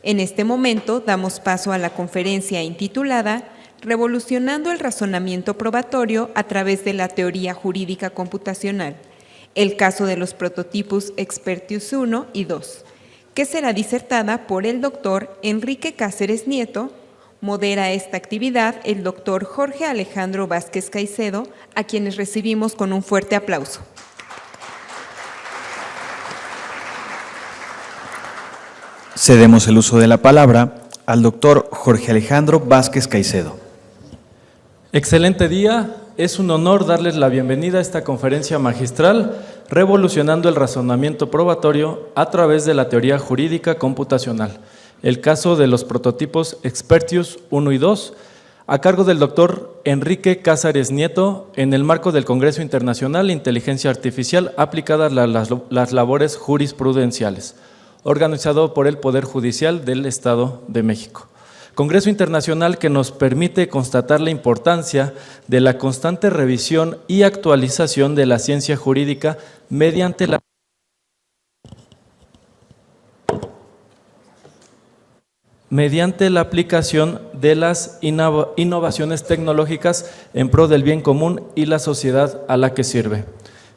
En este momento damos paso a la conferencia intitulada Revolucionando el razonamiento probatorio a través de la teoría jurídica computacional, el caso de los prototipos Expertius 1 y 2, que será disertada por el doctor Enrique Cáceres Nieto. Modera esta actividad el doctor Jorge Alejandro Vázquez Caicedo, a quienes recibimos con un fuerte aplauso. Cedemos el uso de la palabra al doctor Jorge Alejandro Vázquez Caicedo. Excelente día, es un honor darles la bienvenida a esta conferencia magistral Revolucionando el razonamiento probatorio a través de la teoría jurídica computacional, el caso de los prototipos Expertius 1 y 2, a cargo del doctor Enrique Cáceres Nieto, en el marco del Congreso Internacional de Inteligencia Artificial aplicada a las labores jurisprudenciales, organizado por el Poder Judicial del Estado de México. Congreso internacional que nos permite constatar la importancia de la constante revisión y actualización de la ciencia jurídica mediante la aplicación de las innovaciones tecnológicas en pro del bien común y la sociedad a la que sirve.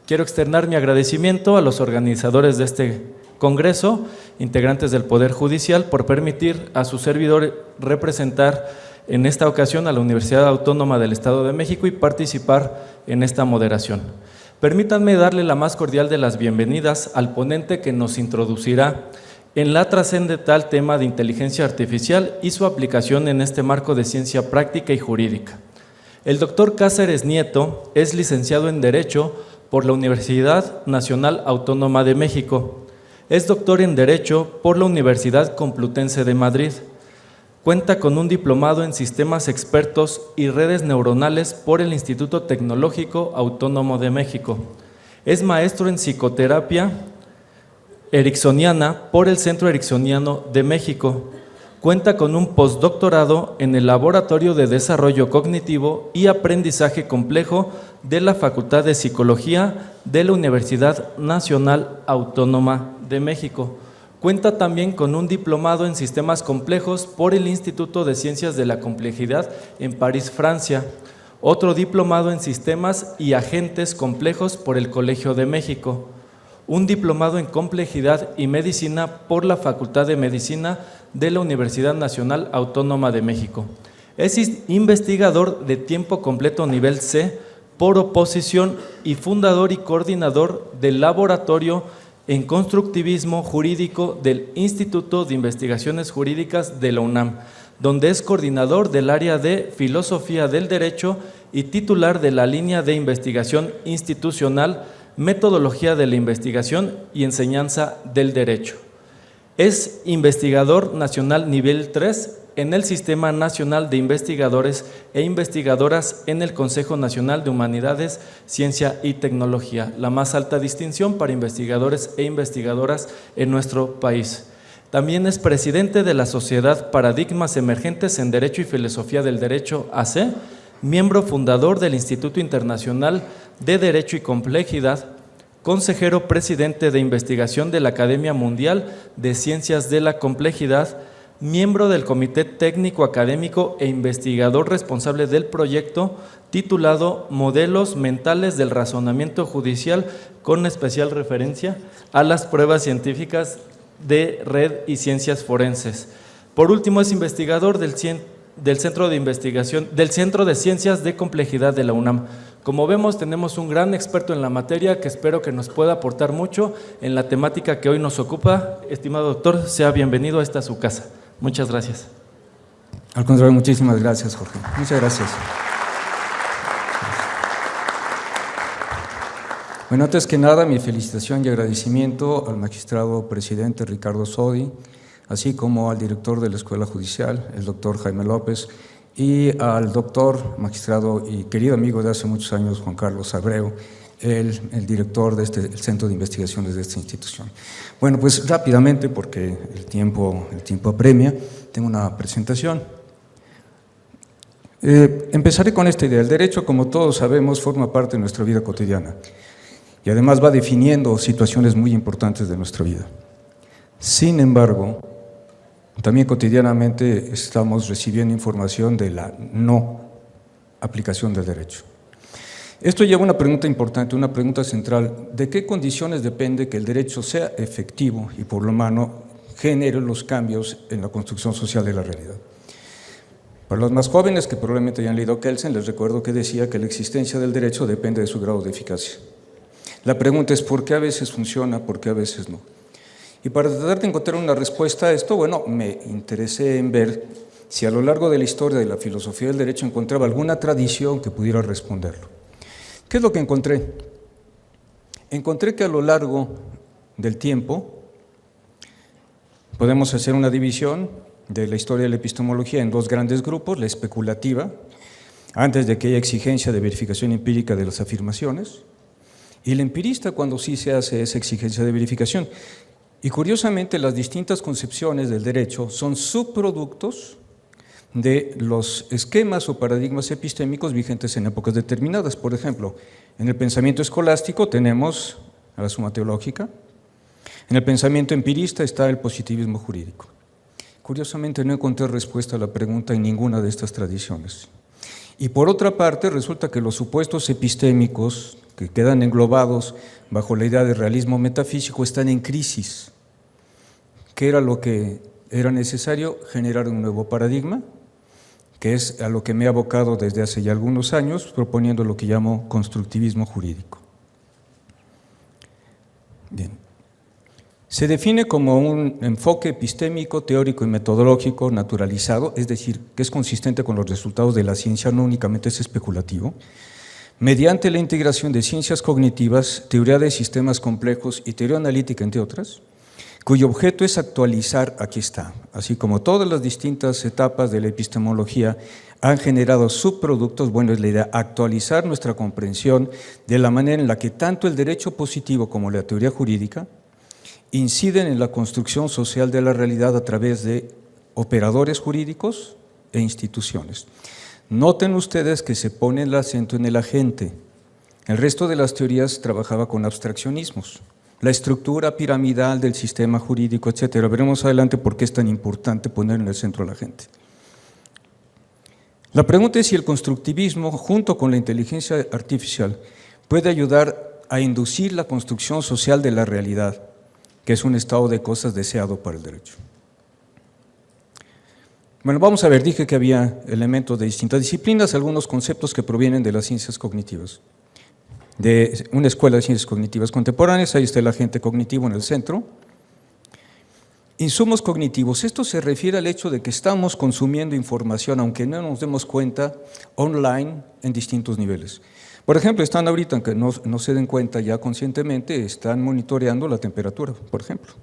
Quiero externar mi agradecimiento a los organizadores de este Congreso, integrantes del Poder Judicial, por permitir a su servidor representar en esta ocasión a la Universidad Autónoma del Estado de México y participar en esta moderación. Permítanme darle la más cordial de las bienvenidas al ponente que nos introducirá en la trascendental tema de inteligencia artificial y su aplicación en este marco de ciencia práctica y jurídica. El doctor Cáceres Nieto es licenciado en Derecho por la Universidad Nacional Autónoma de México. Es doctor en Derecho por la Universidad Complutense de Madrid. Cuenta con un diplomado en Sistemas Expertos y Redes Neuronales por el Instituto Tecnológico Autónomo de México. Es maestro en Psicoterapia Ericksoniana por el Centro Ericksoniano de México. Cuenta con un postdoctorado en el Laboratorio de Desarrollo Cognitivo y Aprendizaje Complejo de la Facultad de Psicología de la Universidad Nacional Autónoma de México. Cuenta también con un diplomado en Sistemas Complejos por el Instituto de Ciencias de la Complejidad en París, Francia. Otro diplomado en Sistemas y Agentes Complejos por el Colegio de México. Un diplomado en Complejidad y Medicina por la Facultad de Medicina de la Universidad Nacional Autónoma de México. Es investigador de tiempo completo nivel C por oposición y fundador y coordinador del Laboratorio en Constructivismo Jurídico del Instituto de Investigaciones Jurídicas de la UNAM, donde es coordinador del área de Filosofía del Derecho y titular de la línea de investigación institucional, Metodología de la Investigación y Enseñanza del Derecho. Es investigador nacional nivel 3 en el Sistema Nacional de Investigadores e Investigadoras en el Consejo Nacional de Humanidades, Ciencia y Tecnología, la más alta distinción para investigadores e investigadoras en nuestro país. También es presidente de la Sociedad Paradigmas Emergentes en Derecho y Filosofía del Derecho, AC, miembro fundador del Instituto Internacional de Derecho y Complejidad, consejero presidente de investigación de la Academia Mundial de Ciencias de la Complejidad, miembro del Comité Técnico Académico e investigador responsable del proyecto titulado Modelos Mentales del Razonamiento Judicial, con especial referencia a las pruebas científicas de red y ciencias forenses. Por último, es investigador del Centro de Ciencias de Complejidad de la UNAM. Como vemos, tenemos un gran experto en la materia que espero que nos pueda aportar mucho en la temática que hoy nos ocupa. Estimado doctor, sea bienvenido a esta su casa. Muchas gracias. Al contrario, muchísimas gracias, Jorge. Muchas gracias. Bueno, antes que nada, mi felicitación y agradecimiento al magistrado presidente Ricardo Sodi, así como al director de la Escuela Judicial, el doctor Jaime López, y al doctor, magistrado y querido amigo de hace muchos años, Juan Carlos Abreu, el director de el Centro de Investigaciones de esta institución. Bueno, pues rápidamente, porque el tiempo apremia, tengo una presentación. Empezaré con esta idea. El derecho, como todos sabemos, forma parte de nuestra vida cotidiana y además va definiendo situaciones muy importantes de nuestra vida. Sin embargo, También cotidianamente estamos recibiendo información de la no aplicación del derecho. Esto lleva a una pregunta importante, una pregunta central: ¿de qué condiciones depende que el derecho sea efectivo y por lo humano genere los cambios en la construcción social de la realidad? Para los más jóvenes que probablemente ya han leído Kelsen, les recuerdo que decía que la existencia del derecho depende de su grado de eficacia. La pregunta es ¿por qué a veces funciona, por qué a veces no? Y para tratar de encontrar una respuesta a esto, bueno, me interesé en ver si a lo largo de la historia de la filosofía del derecho encontraba alguna tradición que pudiera responderlo. ¿Qué es lo que encontré? Encontré que a lo largo del tiempo podemos hacer una división de la historia de la epistemología en dos grandes grupos: la especulativa, antes de que haya exigencia de verificación empírica de las afirmaciones, y la empirista, cuando sí se hace esa exigencia de verificación. Y curiosamente, las distintas concepciones del derecho son subproductos de los esquemas o paradigmas epistémicos vigentes en épocas determinadas. Por ejemplo, en el pensamiento escolástico tenemos a la suma teológica, en el pensamiento empirista está el positivismo jurídico. Curiosamente, no encontré respuesta a la pregunta en ninguna de estas tradiciones. Y por otra parte, resulta que los supuestos epistémicos que quedan englobados bajo la idea de realismo metafísico están en crisis. ¿Qué era lo que era necesario? Generar un nuevo paradigma, que es a lo que me he abocado desde hace ya algunos años, proponiendo lo que llamo constructivismo jurídico. Bien. Se define como un enfoque epistémico, teórico y metodológico naturalizado, es decir, que es consistente con los resultados de la ciencia, no únicamente es especulativo, mediante la integración de ciencias cognitivas, teoría de sistemas complejos y teoría analítica, entre otras, cuyo objeto es actualizar, aquí está, así como todas las distintas etapas de la epistemología han generado subproductos, bueno, es la idea, actualizar nuestra comprensión de la manera en la que tanto el derecho positivo como la teoría jurídica inciden en la construcción social de la realidad a través de operadores jurídicos e instituciones. Noten ustedes que se pone el acento en el agente. El resto de las teorías trabajaba con abstraccionismos. La estructura piramidal del sistema jurídico, etcétera. Veremos adelante por qué es tan importante poner en el centro a la gente. La pregunta es si el constructivismo, junto con la inteligencia artificial, puede ayudar a inducir la construcción social de la realidad, que es un estado de cosas deseado para el derecho. Bueno, vamos a ver, dije que había elementos de distintas disciplinas, algunos conceptos que provienen de las ciencias cognitivas, de una escuela de ciencias cognitivas contemporáneas. Ahí está el agente cognitivo en el centro. Insumos cognitivos, esto se refiere al hecho de que estamos consumiendo información, aunque no nos demos cuenta, online en distintos niveles. Por ejemplo, están ahorita, aunque no se den cuenta ya conscientemente, están monitoreando la temperatura, por ejemplo.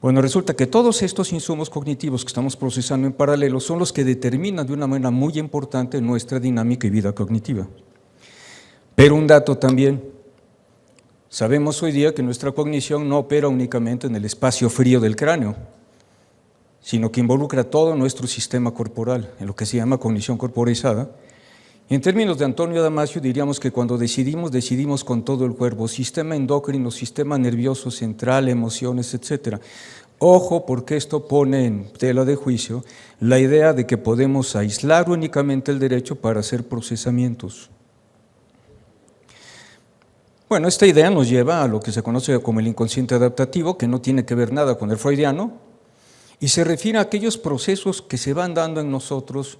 Bueno, resulta que todos estos insumos cognitivos que estamos procesando en paralelo son los que determinan de una manera muy importante nuestra dinámica y vida cognitiva. Pero un dato también, sabemos hoy día que nuestra cognición no opera únicamente en el espacio frío del cráneo, sino que involucra todo nuestro sistema corporal, en lo que se llama cognición corporizada. En términos de Antonio Damasio, diríamos que cuando decidimos con todo el cuerpo, sistema endocrino, sistema nervioso central, emociones, etc. Ojo, porque esto pone en tela de juicio la idea de que podemos aislar únicamente el derecho para hacer procesamientos. Bueno, esta idea nos lleva a lo que se conoce como el inconsciente adaptativo, que no tiene que ver nada con el freudiano, y se refiere a aquellos procesos que se van dando en nosotros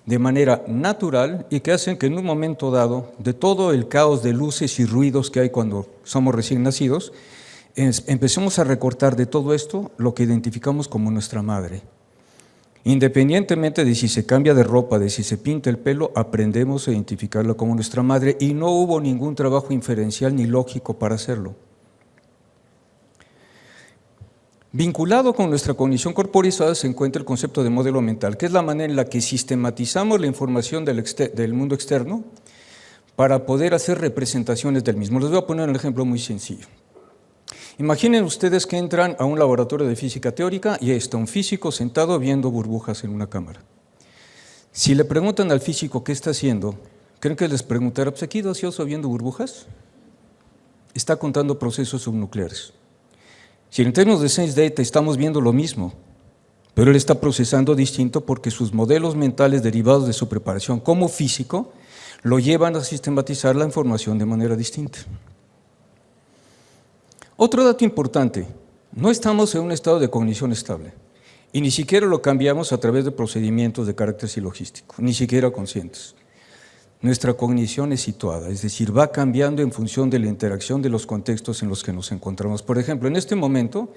de manera natural y que hacen que en un momento dado, de todo el caos de luces y ruidos que hay cuando somos recién nacidos, empecemos a recortar de todo esto lo que identificamos como nuestra madre. Independientemente de si se cambia de ropa, de si se pinta el pelo, aprendemos a identificarla como nuestra madre y no hubo ningún trabajo inferencial ni lógico para hacerlo. Vinculado con nuestra cognición corporizada se encuentra el concepto de modelo mental, que es la manera en la que sistematizamos la información del mundo externo para poder hacer representaciones del mismo. Les voy a poner un ejemplo muy sencillo. Imaginen ustedes que entran a un laboratorio de física teórica y ahí está un físico sentado viendo burbujas en una cámara. Si le preguntan al físico qué está haciendo, ¿creen que les preguntará, pues aquí ocioso viendo burbujas? Está contando procesos subnucleares. Si en términos de Sense Data estamos viendo lo mismo, pero él está procesando distinto porque sus modelos mentales derivados de su preparación como físico lo llevan a sistematizar la información de manera distinta. Otro dato importante, no estamos en un estado de cognición estable y ni siquiera lo cambiamos a través de procedimientos de carácter silogístico, ni siquiera conscientes. Nuestra cognición es situada, es decir, va cambiando en función de la interacción de los contextos en los que nos encontramos. Por ejemplo, en este momento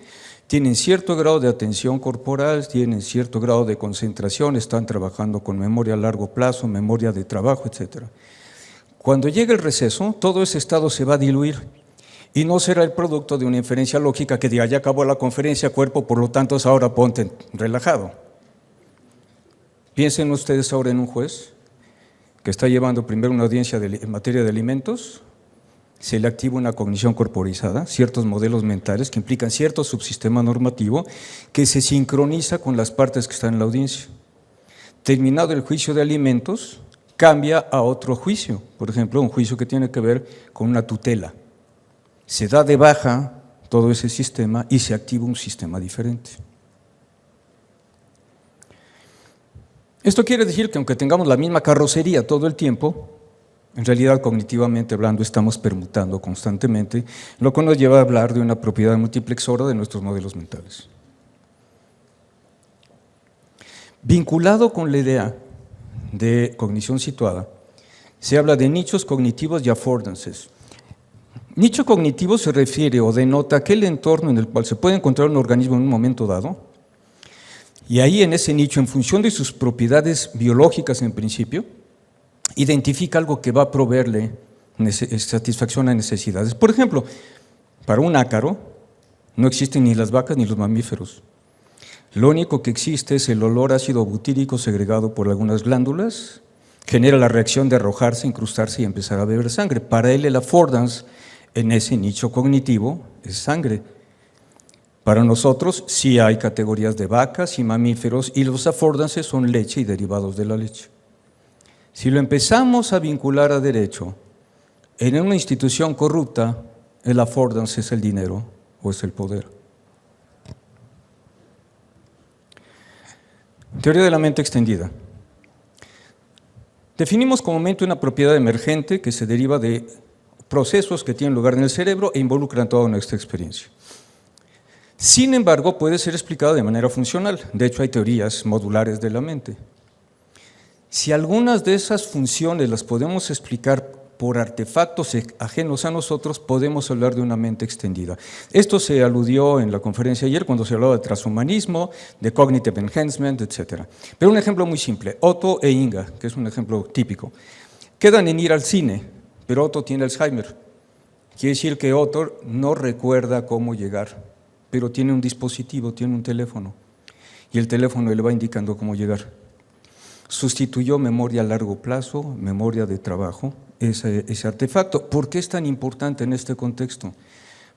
tienen cierto grado de atención corporal, tienen cierto grado de concentración, están trabajando con memoria a largo plazo, memoria de trabajo, etc. Cuando llegue el receso, todo ese estado se va a diluir y no será el producto de una inferencia lógica que diga, ya acabó la conferencia, cuerpo, por lo tanto, ahora ponte relajado. Piensen ustedes ahora en un juez que está llevando primero una audiencia en materia de alimentos, se le activa una cognición corporizada, ciertos modelos mentales que implican cierto subsistema normativo que se sincroniza con las partes que están en la audiencia. Terminado el juicio de alimentos, cambia a otro juicio, por ejemplo, un juicio que tiene que ver con una tutela. Se da de baja todo ese sistema y se activa un sistema diferente. Esto quiere decir que aunque tengamos la misma carrocería todo el tiempo, en realidad cognitivamente hablando estamos permutando constantemente, lo que nos lleva a hablar de una propiedad multiplexora de nuestros modelos mentales. Vinculado con la idea de cognición situada, se habla de nichos cognitivos y affordances. Nicho cognitivo se refiere o denota aquel entorno en el cual se puede encontrar un organismo en un momento dado, y ahí en ese nicho, en función de sus propiedades biológicas en principio, identifica algo que va a proveerle satisfacción a necesidades. Por ejemplo, para un ácaro no existen ni las vacas ni los mamíferos. Lo único que existe es el olor ácido butírico segregado por algunas glándulas, genera la reacción de arrojarse, incrustarse y empezar a beber sangre. Para él el affordance en ese nicho cognitivo es sangre. Para nosotros sí hay categorías de vacas y mamíferos y los affordances son leche y derivados de la leche. Si lo empezamos a vincular a derecho, en una institución corrupta, el affordance es el dinero o es el poder. Teoría de la mente extendida. Definimos como mente una propiedad emergente que se deriva de procesos que tienen lugar en el cerebro e involucran toda nuestra experiencia. Sin embargo, puede ser explicado de manera funcional. De hecho, hay teorías modulares de la mente. Si algunas de esas funciones las podemos explicar por artefactos ajenos a nosotros, podemos hablar de una mente extendida. Esto se aludió en la conferencia ayer cuando se hablaba de transhumanismo, de cognitive enhancement, etc. Pero un ejemplo muy simple, Otto e Inga, que es un ejemplo típico, quedan en ir al cine, pero Otto tiene Alzheimer. Quiere decir que Otto no recuerda cómo llegar, pero tiene un dispositivo, tiene un teléfono, y el teléfono le va indicando cómo llegar. Sustituyó memoria a largo plazo, memoria de trabajo, ese artefacto. ¿Por qué es tan importante en este contexto?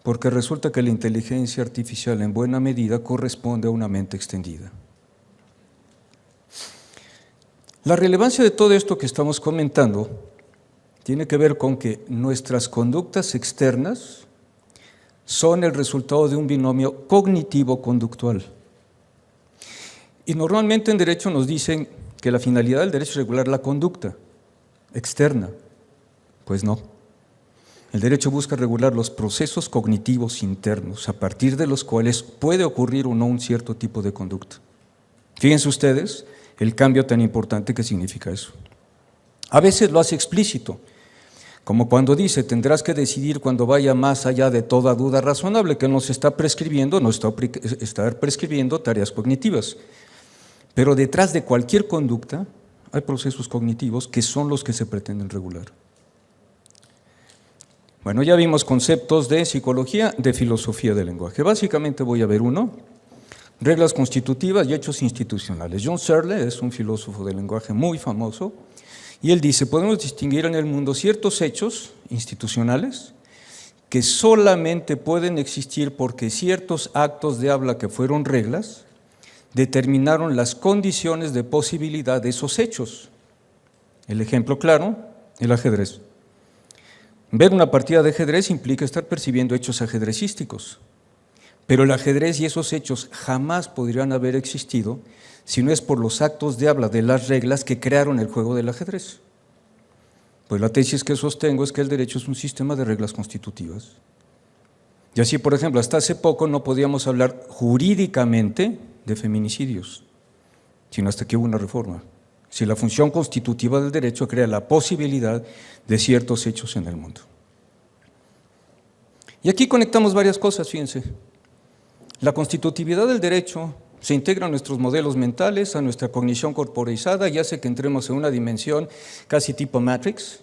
Porque resulta que la inteligencia artificial en buena medida corresponde a una mente extendida. La relevancia de todo esto que estamos comentando tiene que ver con que nuestras conductas externas son el resultado de un binomio cognitivo-conductual. Y normalmente en derecho nos dicen que la finalidad del derecho es regular la conducta externa. Pues no. El derecho busca regular los procesos cognitivos internos, a partir de los cuales puede ocurrir o no un cierto tipo de conducta. Fíjense ustedes el cambio tan importante que significa eso. A veces lo hace explícito, como cuando dice, tendrás que decidir cuando vaya más allá de toda duda razonable, que nos está prescribiendo, está prescribiendo tareas cognitivas. Pero detrás de cualquier conducta hay procesos cognitivos que son los que se pretenden regular. Bueno, ya vimos conceptos de psicología, de filosofía del lenguaje. Básicamente voy a ver uno, reglas constitutivas y hechos institucionales. John Searle es un filósofo del lenguaje muy famoso y él dice, podemos distinguir en el mundo ciertos hechos institucionales que solamente pueden existir porque ciertos actos de habla que fueron reglas determinaron las condiciones de posibilidad de esos hechos. El ejemplo claro, el ajedrez. Ver una partida de ajedrez implica estar percibiendo hechos ajedrecísticos, Pero el ajedrez y esos hechos jamás podrían haber existido si no es por los actos de habla de las reglas que crearon el juego del ajedrez. Pues la tesis que sostengo es que el derecho es un sistema de reglas constitutivas. Y así, por ejemplo, hasta hace poco no podíamos hablar jurídicamente de feminicidios, sino hasta que hubo una reforma. Si la función constitutiva del derecho crea la posibilidad de ciertos hechos en el mundo. Y aquí conectamos varias cosas, fíjense. La constitutividad del derecho se integra a nuestros modelos mentales, a nuestra cognición corporizada y hace que entremos en una dimensión casi tipo Matrix,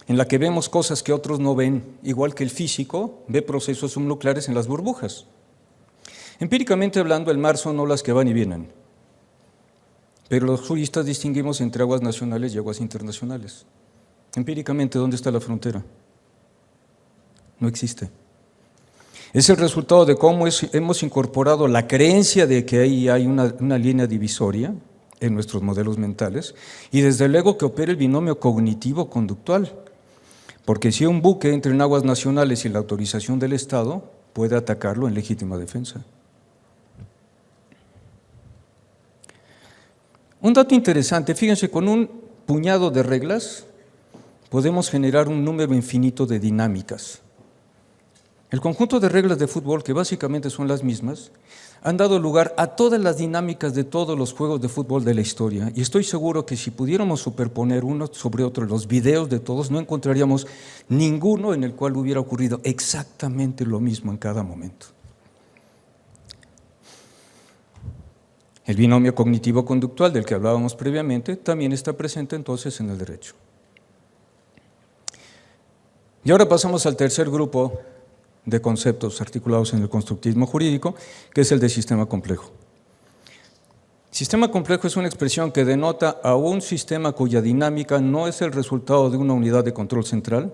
en la que vemos cosas que otros no ven, igual que el físico ve procesos subnucleares en las burbujas. Empíricamente hablando, el mar son olas que van y vienen, pero los juristas distinguimos entre aguas nacionales y aguas internacionales. Empíricamente, ¿dónde está la frontera? No existe. Es el resultado de cómo hemos incorporado la creencia de que ahí hay una línea divisoria en nuestros modelos mentales y desde luego que opera el binomio cognitivo-conductual, porque si un buque entra en aguas nacionales sin la autorización del Estado, puede atacarlo en legítima defensa. Un dato interesante, fíjense, con un puñado de reglas podemos generar un número infinito de dinámicas. El conjunto de reglas de fútbol, que básicamente son las mismas, han dado lugar a todas las dinámicas de todos los juegos de fútbol de la historia. Y estoy seguro que si pudiéramos superponer uno sobre otro los videos de todos, no encontraríamos ninguno en el cual hubiera ocurrido exactamente lo mismo en cada momento. El binomio cognitivo-conductual del que hablábamos previamente también está presente entonces en el derecho. Y ahora pasamos al tercer grupo de conceptos articulados en el constructivismo jurídico, que es el de sistema complejo. Sistema complejo es una expresión que denota a un sistema cuya dinámica no es el resultado de una unidad de control central,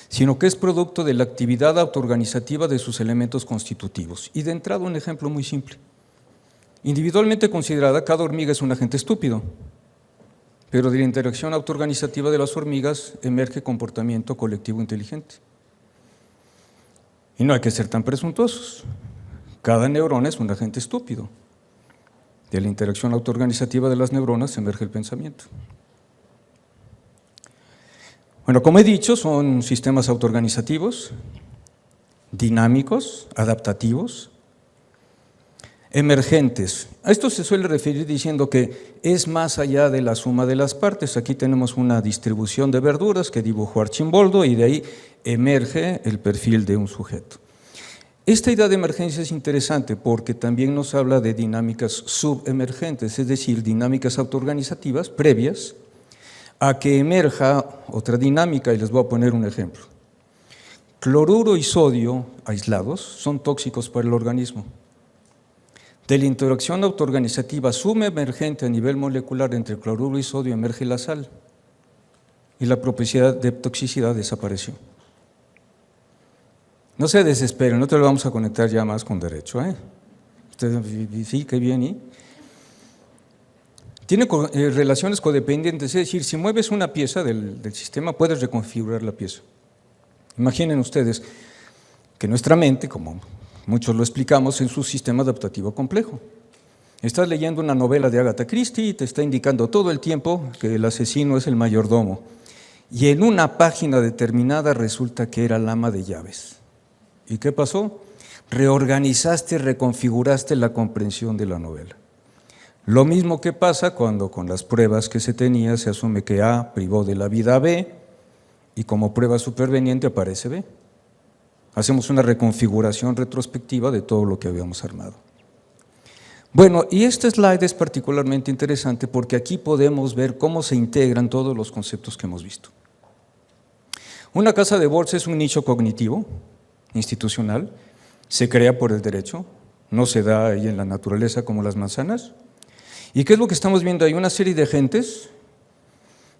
sino que es producto de la actividad autoorganizativa de sus elementos constitutivos. Y de entrada un ejemplo muy simple. Individualmente considerada, cada hormiga es un agente estúpido, pero de la interacción autoorganizativa de las hormigas emerge comportamiento colectivo inteligente. Y no hay que ser tan presuntuosos. Cada neurona es un agente estúpido. De la interacción autoorganizativa de las neuronas emerge el pensamiento. Bueno, como he dicho, son sistemas autoorganizativos, dinámicos, adaptativos, emergentes. A esto se suele referir diciendo que es más allá de la suma de las partes. Aquí tenemos una distribución de verduras que dibujó Archimboldo y de ahí emerge el perfil de un sujeto. Esta idea de emergencia es interesante porque también nos habla de dinámicas subemergentes, es decir, dinámicas autoorganizativas previas a que emerja otra dinámica, y les voy a poner un ejemplo. Cloruro y sodio aislados son tóxicos para el organismo. De la interacción autoorganizativa subemergente a nivel molecular entre cloruro y sodio emerge la sal y la propiedad de toxicidad desapareció. No se desesperen, no te lo vamos a conectar ya más con derecho. Ustedes, sí, qué bien. ¿Y? Tiene relaciones codependientes, es decir, si mueves una pieza del sistema puedes reconfigurar la pieza. Imaginen ustedes que nuestra mente, como muchos lo explicamos, es un sistema adaptativo complejo. Estás leyendo una novela de Agatha Christie y te está indicando todo el tiempo que el asesino es el mayordomo. Y en una página determinada resulta que era el ama de llaves. ¿Y qué pasó? Reorganizaste, reconfiguraste la comprensión de la novela. Lo mismo que pasa cuando con las pruebas que se tenía se asume que A privó de la vida a B y como prueba superveniente aparece B. Hacemos una reconfiguración retrospectiva de todo lo que habíamos armado. Bueno, y este slide es particularmente interesante porque aquí podemos ver cómo se integran todos los conceptos que hemos visto. Una casa de bolsa es un nicho cognitivo, institucional, se crea por el derecho, no se da ahí en la naturaleza como las manzanas. ¿Y qué es lo que estamos viendo? Hay una serie de agentes,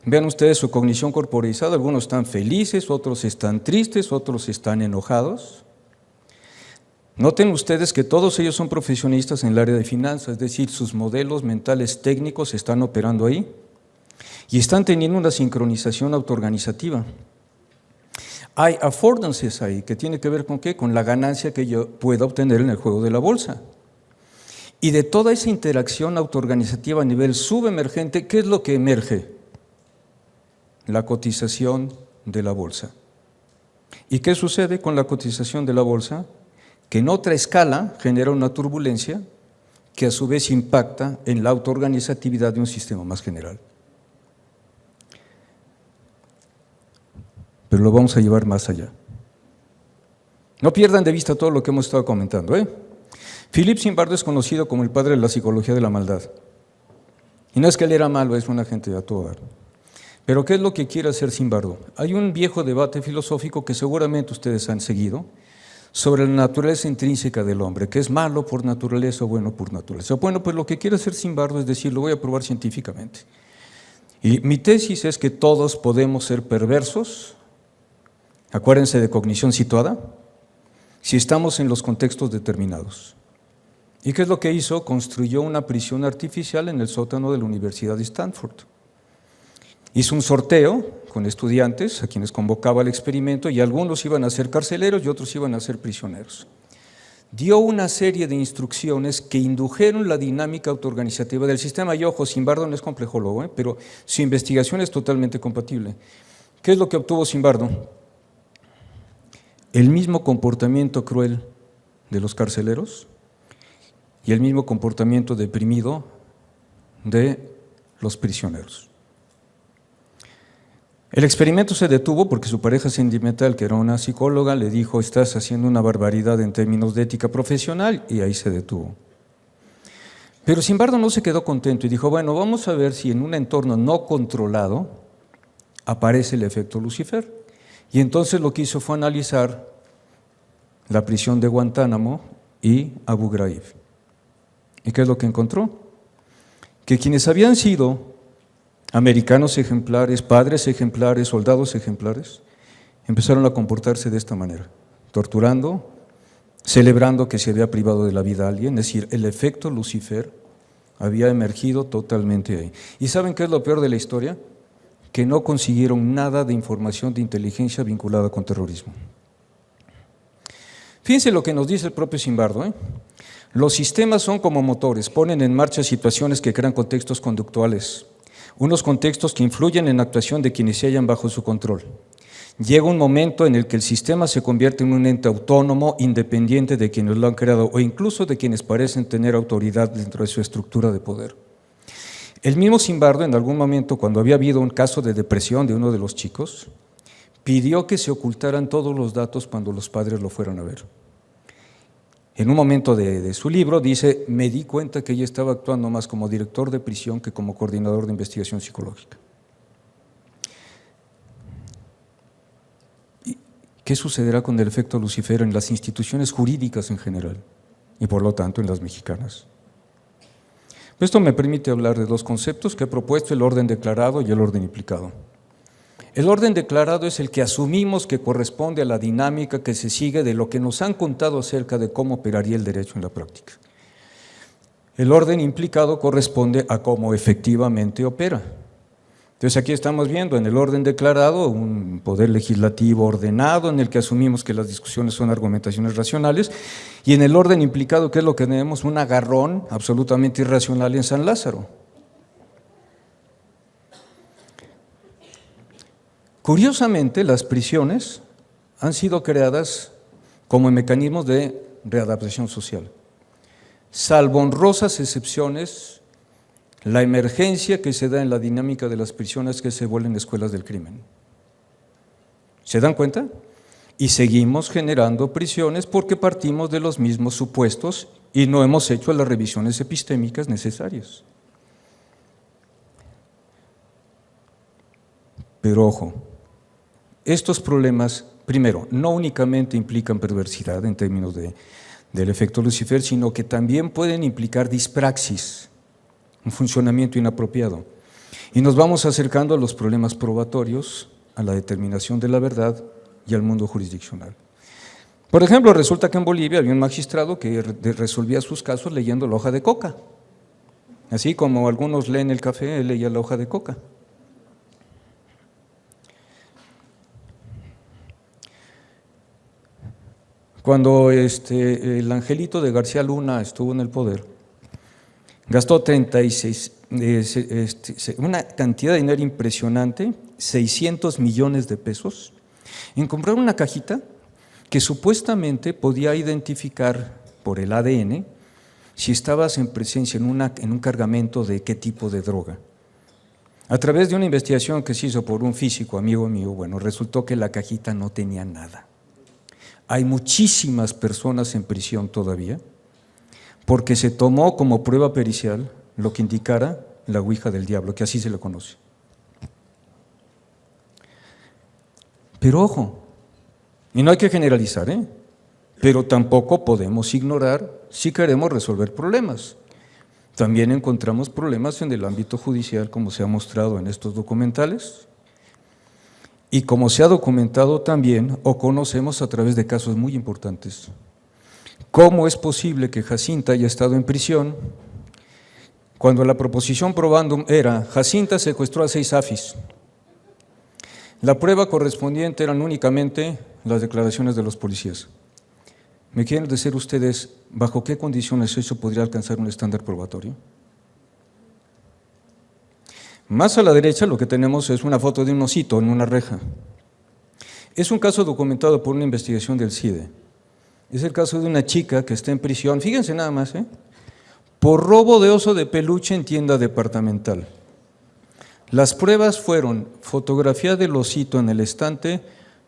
vean ustedes su cognición corporizada, algunos están felices, otros están tristes, otros están enojados. Noten ustedes que todos ellos son profesionistas en el área de finanzas, es decir, sus modelos mentales técnicos están operando ahí y están teniendo una sincronización autoorganizativa. Hay affordances ahí, que tiene que ver con ¿qué? Con la ganancia que yo pueda obtener en el juego de la bolsa. Y de toda esa interacción autoorganizativa a nivel subemergente, ¿qué es lo que emerge? La cotización de la bolsa. ¿Y qué sucede con la cotización de la bolsa? Que en otra escala genera una turbulencia que a su vez impacta en la autoorganizatividad de un sistema más general. Pero lo vamos a llevar más allá. No pierdan de vista todo lo que hemos estado comentando. Philippe Zimbardo es conocido como el padre de la psicología de la maldad. Y no es que él era malo, es un agente a todo dar. Pero ¿qué es lo que quiere hacer Zimbardo? Hay un viejo debate filosófico que seguramente ustedes han seguido sobre la naturaleza intrínseca del hombre, que es malo por naturaleza o bueno por naturaleza. Bueno, pues lo que quiere hacer Zimbardo es decir, lo voy a probar científicamente. Y mi tesis es que todos podemos ser perversos. Acuérdense de cognición situada, si estamos en los contextos determinados. ¿Y qué es lo que hizo? Construyó una prisión artificial en el sótano de la Universidad de Stanford. Hizo un sorteo con estudiantes a quienes convocaba al experimento y algunos iban a ser carceleros y otros iban a ser prisioneros. Dio una serie de instrucciones que indujeron la dinámica autoorganizativa del sistema. Y ojo, Zimbardo no es complejólogo, pero su investigación es totalmente compatible. ¿Qué es lo que obtuvo Zimbardo? El mismo comportamiento cruel de los carceleros y el mismo comportamiento deprimido de los prisioneros. El experimento se detuvo porque su pareja sentimental, que era una psicóloga, le dijo: estás haciendo una barbaridad en términos de ética profesional, y ahí se detuvo. Pero Zimbardo no se quedó contento y dijo: bueno, vamos a ver si en un entorno no controlado aparece el efecto Lucifer. Y entonces lo que hizo fue analizar la prisión de Guantánamo y Abu Ghraib. ¿Y qué es lo que encontró? Que quienes habían sido americanos ejemplares, padres ejemplares, soldados ejemplares, empezaron a comportarse de esta manera, torturando, celebrando que se había privado de la vida a alguien, es decir, el efecto Lucifer había emergido totalmente ahí. ¿Y saben qué es lo peor de la historia? Que no consiguieron nada de información de inteligencia vinculada con terrorismo. Fíjense lo que nos dice el propio Zimbardo. Los sistemas son como motores, ponen en marcha situaciones que crean contextos conductuales, unos contextos que influyen en la actuación de quienes se hallan bajo su control. Llega un momento en el que el sistema se convierte en un ente autónomo, independiente de quienes lo han creado o incluso de quienes parecen tener autoridad dentro de su estructura de poder. El mismo Zimbardo, en algún momento, cuando había habido un caso de depresión de uno de los chicos, pidió que se ocultaran todos los datos cuando los padres lo fueran a ver. En un momento de su libro dice: me di cuenta que ella estaba actuando más como director de prisión que como coordinador de investigación psicológica. ¿Y qué sucederá con el efecto Lucifer en las instituciones jurídicas en general y por lo tanto en las mexicanas? Esto me permite hablar de dos conceptos que he propuesto: el orden declarado y el orden implicado. El orden declarado es el que asumimos que corresponde a la dinámica que se sigue de lo que nos han contado acerca de cómo operaría el derecho en la práctica. El orden implicado corresponde a cómo efectivamente opera. Entonces aquí estamos viendo en el orden declarado un poder legislativo ordenado en el que asumimos que las discusiones son argumentaciones racionales, y en el orden implicado, ¿qué es lo que tenemos? Un agarrón absolutamente irracional en San Lázaro. Curiosamente, las prisiones han sido creadas como mecanismos de readaptación social. Salvo honrosas excepciones, la emergencia que se da en la dinámica de las prisiones es que se vuelven escuelas del crimen. ¿Se dan cuenta? Y seguimos generando prisiones porque partimos de los mismos supuestos y no hemos hecho las revisiones epistémicas necesarias. Pero ojo, estos problemas, primero, no únicamente implican perversidad en términos del efecto Lucifer, sino que también pueden implicar dispraxis, un funcionamiento inapropiado. Y nos vamos acercando a los problemas probatorios, a la determinación de la verdad y al mundo jurisdiccional. Por ejemplo, resulta que en Bolivia había un magistrado que resolvía sus casos leyendo la hoja de coca. Así como algunos leen el café, él leía la hoja de coca. cuando el angelito de García Luna estuvo en el poder, gastó 36, una cantidad de dinero impresionante, 600 millones de pesos, en comprar una cajita que supuestamente podía identificar por el ADN si estabas en presencia en un cargamento de qué tipo de droga. A través de una investigación que se hizo por un físico amigo mío, bueno, resultó que la cajita no tenía nada. Hay muchísimas personas en prisión todavía porque se tomó como prueba pericial lo que indicara la ouija del diablo, que así se le conoce. Pero ojo, y no hay que generalizar, pero tampoco podemos ignorar si queremos resolver problemas. También encontramos problemas en el ámbito judicial, como se ha mostrado en estos documentales, y como se ha documentado también, o conocemos a través de casos muy importantes. ¿Cómo es posible que Jacinta haya estado en prisión cuando la proposición probandum era Jacinta secuestró a 6 AFIS? La prueba correspondiente eran únicamente las declaraciones de los policías. ¿Me quieren decir ustedes bajo qué condiciones eso podría alcanzar un estándar probatorio? Más a la derecha lo que tenemos es una foto de un osito en una reja. Es un caso documentado por una investigación del CIDE. Es el caso de una chica que está en prisión, fíjense nada más, por robo de oso de peluche en tienda departamental. Las pruebas fueron fotografía del osito en el estante,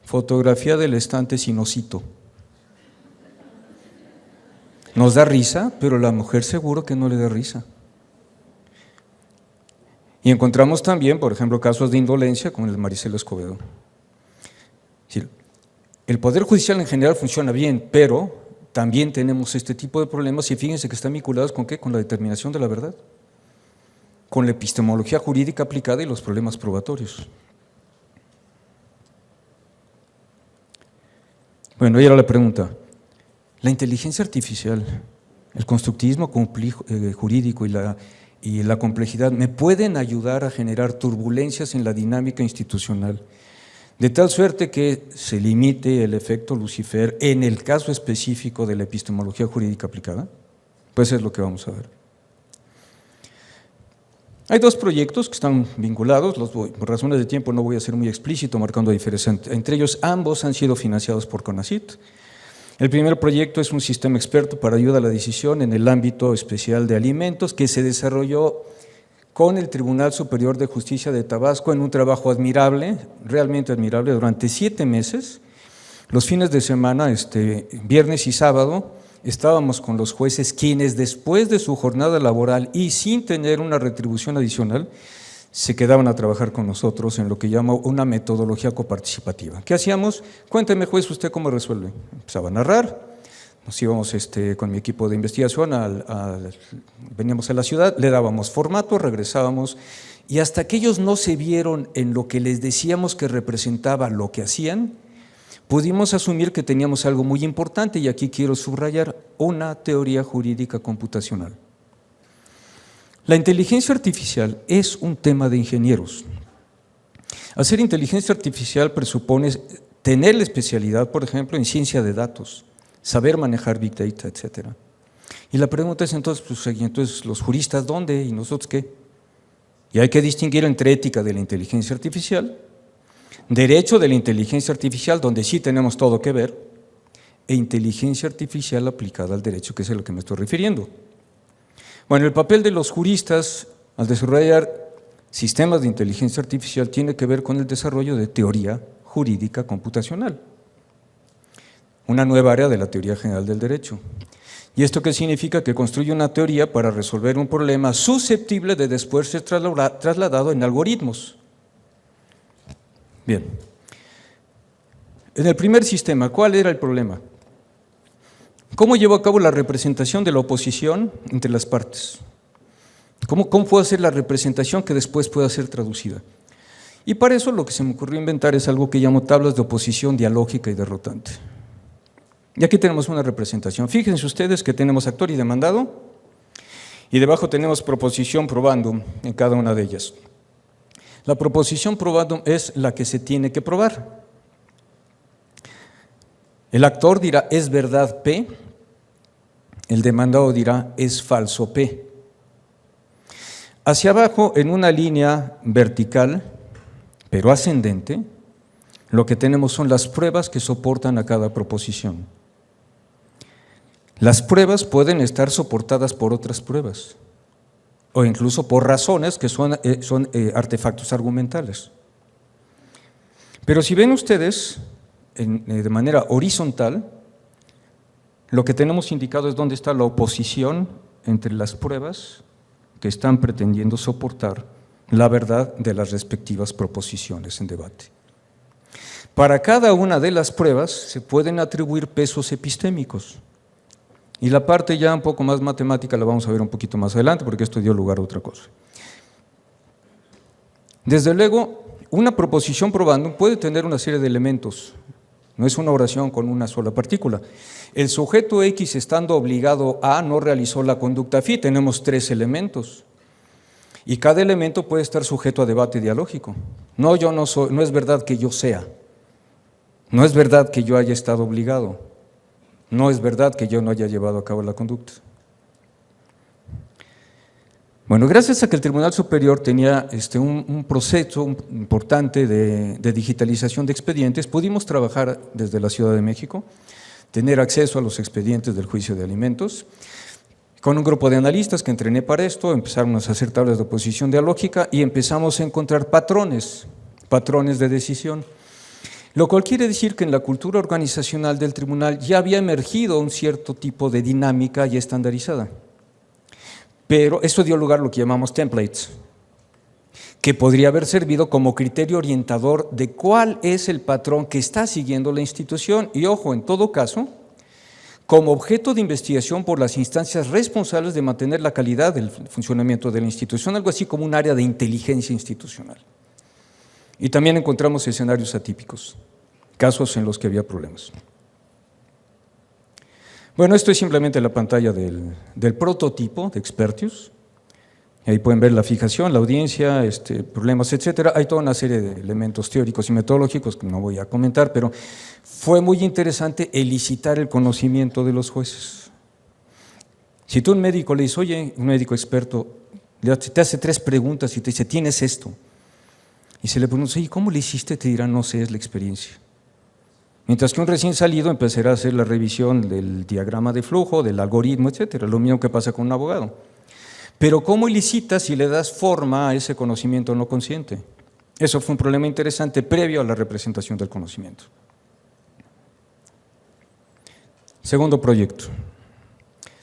fotografía del estante sin osito. Nos da risa, pero la mujer seguro que no le da risa. Y encontramos también, por ejemplo, casos de indolencia como el de Maricela Escobedo. El Poder Judicial en general funciona bien, pero también tenemos este tipo de problemas y fíjense que están vinculados ¿con qué? Con la determinación de la verdad, con la epistemología jurídica aplicada y los problemas probatorios. Bueno, ahí era la pregunta. La inteligencia artificial, el constructivismo jurídico y la complejidad me pueden ayudar a generar turbulencias en la dinámica institucional, de tal suerte que se limite el efecto Lucifer en el caso específico de la epistemología jurídica aplicada. Pues es lo que vamos a ver. Hay 2 proyectos que están vinculados, por razones de tiempo no voy a ser muy explícito marcando diferencias entre ellos, ambos han sido financiados por CONACYT. El primer proyecto es un sistema experto para ayuda a la decisión en el ámbito especial de alimentos que se desarrolló con el Tribunal Superior de Justicia de Tabasco en un trabajo admirable, realmente admirable, durante 7 meses. Los fines de semana, viernes y sábado, estábamos con los jueces quienes después de su jornada laboral y sin tener una retribución adicional, se quedaban a trabajar con nosotros en lo que llamo una metodología coparticipativa. ¿Qué hacíamos? Cuénteme, juez, ¿usted cómo resuelve? Empezaba a narrar, nos íbamos con mi equipo de investigación, veníamos a la ciudad, le dábamos formato, regresábamos, y hasta que ellos no se vieron en lo que les decíamos que representaba lo que hacían, pudimos asumir que teníamos algo muy importante, y aquí quiero subrayar, una teoría jurídica computacional. La inteligencia artificial es un tema de ingenieros. Hacer inteligencia artificial presupone tener la especialidad, por ejemplo, en ciencia de datos, saber manejar Big Data, etc. Y la pregunta es entonces, entonces ¿los juristas dónde y nosotros qué? Y hay que distinguir entre ética de la inteligencia artificial, derecho de la inteligencia artificial, donde sí tenemos todo que ver, e inteligencia artificial aplicada al derecho, que es a lo que me estoy refiriendo. Bueno, el papel de los juristas al desarrollar sistemas de inteligencia artificial tiene que ver con el desarrollo de teoría jurídica computacional, una nueva área de la teoría general del derecho. ¿Y esto qué significa? Que construye una teoría para resolver un problema susceptible de después ser trasladado en algoritmos. Bien, en el primer sistema, ¿cuál era el problema? ¿Cómo llevó a cabo la representación de la oposición entre las partes? ¿Cómo puedo hacer la representación que después pueda ser traducida? Y para eso lo que se me ocurrió inventar es algo que llamo tablas de oposición dialógica y derrotante. Y aquí tenemos una representación. Fíjense ustedes que tenemos actor y demandado, y debajo tenemos proposición probandum en cada una de ellas. La proposición probandum es la que se tiene que probar. El actor dirá, es verdad P, el demandado dirá, es falso P. Hacia abajo, en una línea vertical, pero ascendente, lo que tenemos son las pruebas que soportan a cada proposición. Las pruebas pueden estar soportadas por otras pruebas, o incluso por razones que son artefactos argumentales. Pero si ven ustedes, de manera horizontal, lo que tenemos indicado es dónde está la oposición entre las pruebas que están pretendiendo soportar la verdad de las respectivas proposiciones en debate. Para cada una de las pruebas se pueden atribuir pesos epistémicos. Y la parte ya un poco más matemática la vamos a ver un poquito más adelante, porque esto dio lugar a otra cosa. Desde luego, una proposición probandum puede tener una serie de elementos, no es una oración con una sola partícula. El sujeto X, estando obligado a, no realizó la conducta phi, tenemos 3 elementos. Y cada elemento puede estar sujeto a debate dialógico. No, yo no soy, no es verdad que yo sea, no es verdad que yo haya estado obligado, no es verdad que yo no haya llevado a cabo la conducta. Bueno, gracias a que el Tribunal Superior tenía un proceso importante de digitalización de expedientes, pudimos trabajar desde la Ciudad de México, tener acceso a los expedientes del juicio de alimentos. Con un grupo de analistas que entrené para esto, empezamos a hacer tablas de oposición dialógica y empezamos a encontrar patrones de decisión. Lo cual quiere decir que en la cultura organizacional del tribunal ya había emergido un cierto tipo de dinámica ya estandarizada. Pero esto dio lugar a lo que llamamos templates, que podría haber servido como criterio orientador de cuál es el patrón que está siguiendo la institución y, ojo, en todo caso, como objeto de investigación por las instancias responsables de mantener la calidad del funcionamiento de la institución, algo así como un área de inteligencia institucional. Y también encontramos escenarios atípicos, casos en los que había problemas. Bueno, esto es simplemente la pantalla del prototipo de Expertius. Ahí pueden ver la fijación, la audiencia, problemas, etcétera. Hay toda una serie de elementos teóricos y metodológicos que no voy a comentar, pero fue muy interesante elicitar el conocimiento de los jueces. Si tú a un médico le dices, oye, un médico experto, te hace 3 preguntas y te dice, ¿tienes esto? Y se le pregunta, ¿y cómo le hiciste? Te dirá, no sé, es la experiencia. Mientras que un recién salido empezará a hacer la revisión del diagrama de flujo, del algoritmo, etcétera, lo mismo que pasa con un abogado. Pero ¿cómo elicitas si le das forma a ese conocimiento no consciente? Eso fue un problema interesante previo a la representación del conocimiento. Segundo proyecto,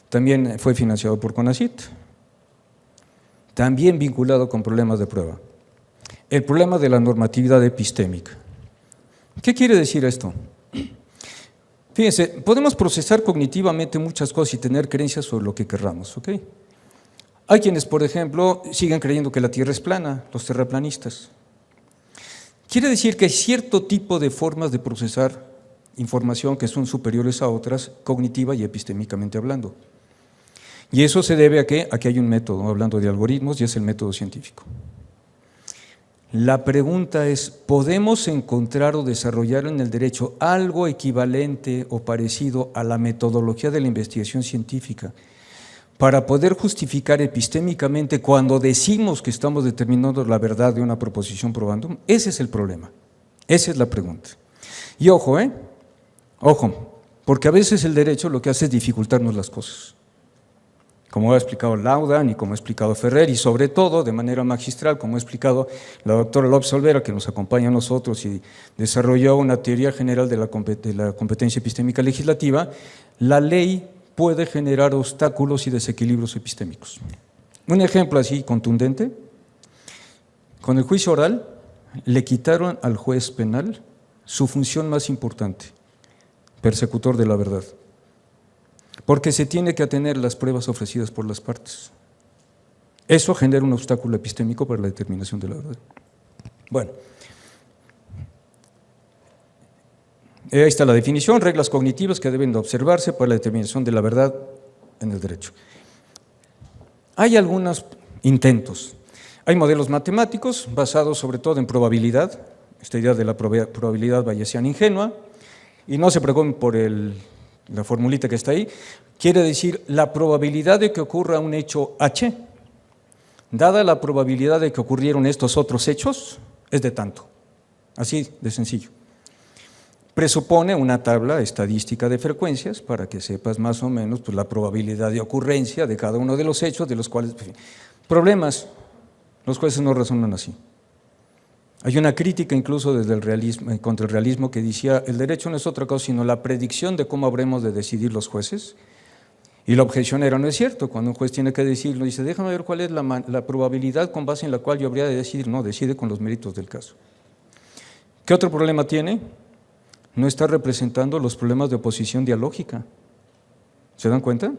también fue financiado por CONACYT, también vinculado con problemas de prueba. El problema de la normatividad epistémica. ¿Qué quiere decir esto? Fíjense, podemos procesar cognitivamente muchas cosas y tener creencias sobre lo que querramos, ¿ok? Hay quienes, por ejemplo, siguen creyendo que la Tierra es plana, los terraplanistas. Quiere decir que hay cierto tipo de formas de procesar información que son superiores a otras, cognitiva y epistémicamente hablando. Y eso se debe a que aquí hay un método, hablando de algoritmos, y es el método científico. La pregunta es, ¿podemos encontrar o desarrollar en el derecho algo equivalente o parecido a la metodología de la investigación científica para poder justificar epistémicamente cuando decimos que estamos determinando la verdad de una proposición probandum? Ese es el problema, esa es la pregunta. Y ojo, ojo, porque a veces el derecho lo que hace es dificultarnos las cosas. Como ha explicado Laudan y como ha explicado Ferrer, y sobre todo de manera magistral, como ha explicado la doctora López Olvera, que nos acompaña a nosotros y desarrolló una teoría general de la competencia epistémica legislativa, la ley puede generar obstáculos y desequilibrios epistémicos. Un ejemplo así contundente, con el juicio oral le quitaron al juez penal su función más importante, persecutor de la verdad. Porque se tiene que atener las pruebas ofrecidas por las partes. Eso genera un obstáculo epistémico para la determinación de la verdad. Bueno, ahí está la definición, reglas cognitivas que deben de observarse para la determinación de la verdad en el derecho. Hay algunos intentos. Hay modelos matemáticos basados sobre todo en probabilidad, esta idea de la probabilidad bayesiana ingenua, y no se preocupen por la formulita que está ahí, quiere decir la probabilidad de que ocurra un hecho H, dada la probabilidad de que ocurrieron estos otros hechos, es de tanto. Así de sencillo. Presupone una tabla estadística de frecuencias para que sepas más o menos pues, la probabilidad de ocurrencia de cada uno de los hechos, de los cuales… Problemas, los jueces no razonan así. Hay una crítica incluso desde el realismo, contra el realismo que decía, el derecho no es otra cosa sino la predicción de cómo habremos de decidir los jueces. Y la objeción era, no es cierto, cuando un juez tiene que decirlo, dice, déjame ver cuál es la probabilidad con base en la cual yo habría de decidir. No, decide con los méritos del caso. ¿Qué otro problema tiene? No está representando los problemas de oposición dialógica. ¿Se dan cuenta?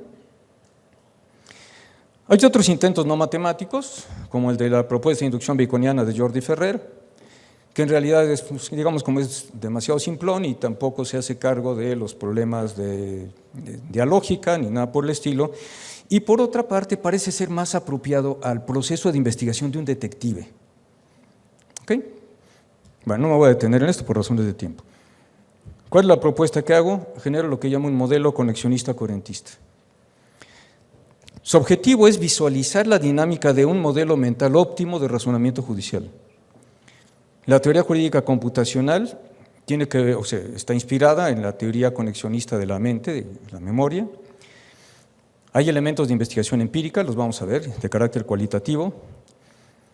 Hay otros intentos no matemáticos, como el de la propuesta de inducción baconiana de Jordi Ferrer, que en realidad es, digamos, como es demasiado simplón y tampoco se hace cargo de los problemas de dialógica ni nada por el estilo, y por otra parte parece ser más apropiado al proceso de investigación de un detective. ¿Ok? Bueno, no me voy a detener en esto por razones de tiempo. ¿Cuál es la propuesta que hago? Genero lo que llamo un modelo conexionista coherentista. Su objetivo es visualizar la dinámica de un modelo mental óptimo de razonamiento judicial. La teoría jurídica computacional está inspirada en la teoría conexionista de la mente, de la memoria. Hay elementos de investigación empírica, los vamos a ver, de carácter cualitativo.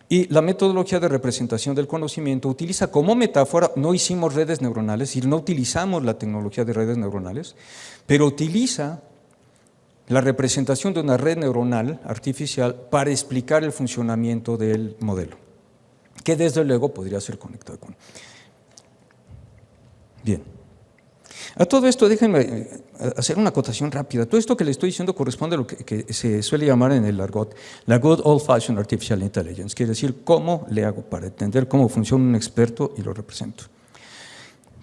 Y la metodología de representación del conocimiento utiliza como metáfora, no hicimos redes neuronales, es decir, no utilizamos la tecnología de redes neuronales, pero utiliza la representación de una red neuronal artificial para explicar el funcionamiento del modelo, que desde luego podría ser conectado con… Bien. A todo esto, déjenme hacer una acotación rápida. Todo esto que le estoy diciendo corresponde a lo que se suele llamar en el argot la good old-fashioned artificial intelligence, quiere decir cómo le hago para entender cómo funciona un experto y lo represento.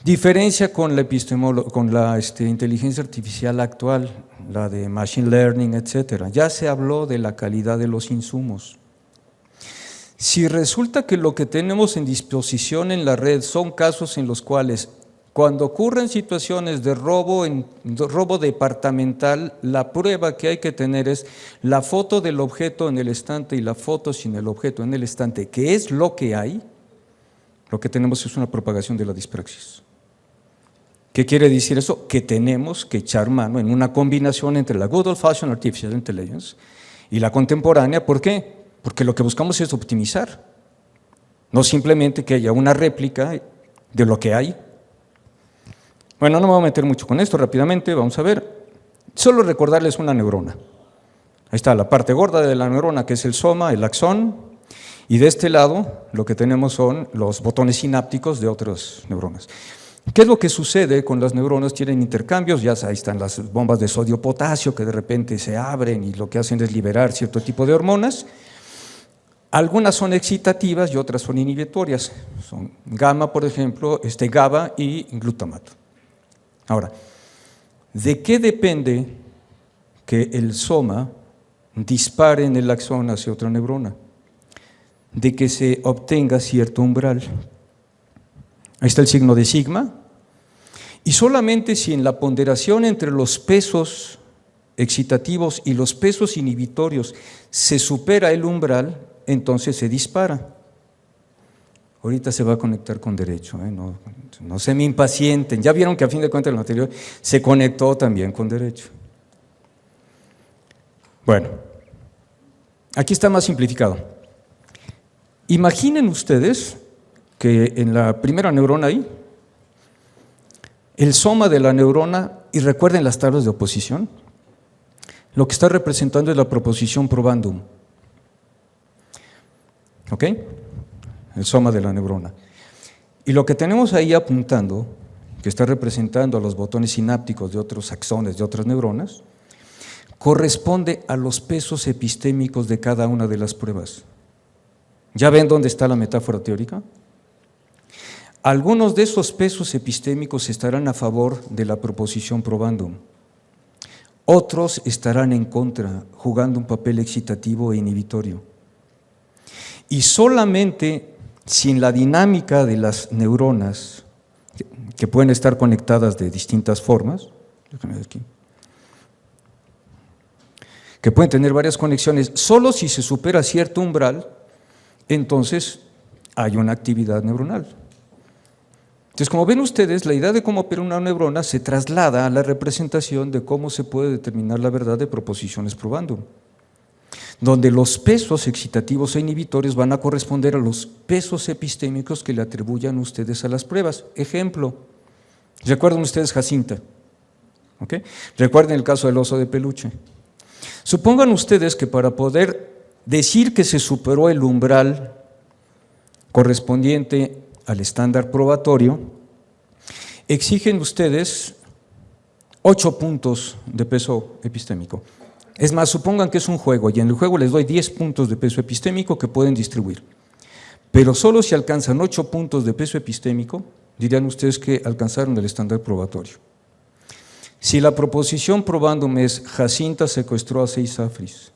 Diferencia con la inteligencia artificial actual, la de machine learning, etcétera. Ya se habló de la calidad de los insumos. Si resulta que lo que tenemos en disposición en la red son casos en los cuales, cuando ocurren situaciones de robo departamental, la prueba que hay que tener es la foto del objeto en el estante y la foto sin el objeto en el estante, que es lo que hay, lo que tenemos es una propagación de la dispraxis. ¿Qué quiere decir eso? Que tenemos que echar mano en una combinación entre la good old-fashioned artificial intelligence y la contemporánea. ¿Por qué? Porque lo que buscamos es optimizar, no simplemente que haya una réplica de lo que hay. Bueno, no me voy a meter mucho con esto, rápidamente vamos a ver. Solo recordarles una neurona. Ahí está la parte gorda de la neurona, que es el soma, el axón, y de este lado lo que tenemos son los botones sinápticos de otras neuronas. ¿Qué es lo que sucede con las neuronas? Tienen intercambios, ya ahí están las bombas de sodio-potasio que de repente se abren y lo que hacen es liberar cierto tipo de hormonas. Algunas son excitativas y otras son inhibitorias. Son gamma, por ejemplo, GABA y glutamato. Ahora, ¿de qué depende que el soma dispare en el axón hacia otra neurona? De que se obtenga cierto umbral. Ahí está el signo de sigma. Y solamente si en la ponderación entre los pesos excitativos y los pesos inhibitorios se supera el umbral, entonces se dispara. Ahorita se va a conectar con derecho, no se me impacienten. Ya vieron que a fin de cuentas en lo anterior se conectó también con derecho. Bueno, aquí está más simplificado. Imaginen ustedes que en la primera neurona ahí, el soma de la neurona, y recuerden las tablas de oposición, lo que está representando es la proposición probandum. ¿Ok? El soma de la neurona. Y lo que tenemos ahí apuntando, que está representando a los botones sinápticos de otros axones, de otras neuronas, corresponde a los pesos epistémicos de cada una de las pruebas. ¿Ya ven dónde está la metáfora teórica? Algunos de esos pesos epistémicos estarán a favor de la proposición probandum. Otros estarán en contra, jugando un papel excitativo e inhibitorio. Y solamente si en la dinámica de las neuronas, que pueden estar conectadas de distintas formas. Déjame ver aquí. Que pueden tener varias conexiones. Solo si se supera cierto umbral, entonces hay una actividad neuronal. Entonces, como ven ustedes, la idea de cómo opera una neurona se traslada a la representación de cómo se puede determinar la verdad de proposiciones probando, donde los pesos excitativos e inhibitorios van a corresponder a los pesos epistémicos que le atribuyan ustedes a las pruebas. Ejemplo, ¿recuerdan ustedes Jacinta? ¿Okay? Recuerden el caso del oso de peluche. Supongan ustedes que para poder decir que se superó el umbral correspondiente al estándar probatorio, exigen ustedes 8 puntos de peso epistémico. Es más, supongan que es un juego y en el juego les doy 10 puntos de peso epistémico que pueden distribuir. Pero solo si alcanzan 8 puntos de peso epistémico, dirían ustedes que alcanzaron el estándar probatorio. Si la proposición probándome es Jacinta secuestró a 6 afris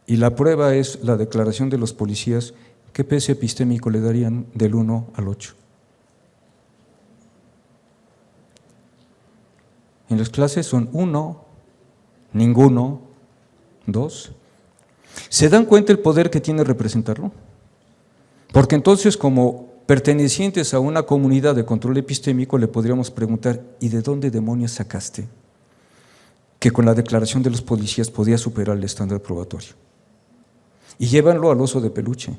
y la prueba es la declaración de los policías, ¿qué peso epistémico le darían del 1 al 8? En las clases son 1, ninguno, 2. ¿Se dan cuenta el poder que tiene representarlo? Porque entonces, como pertenecientes a una comunidad de control epistémico, le podríamos preguntar, ¿y de dónde demonios sacaste que con la declaración de los policías podía superar el estándar probatorio? Y llévanlo al oso de peluche.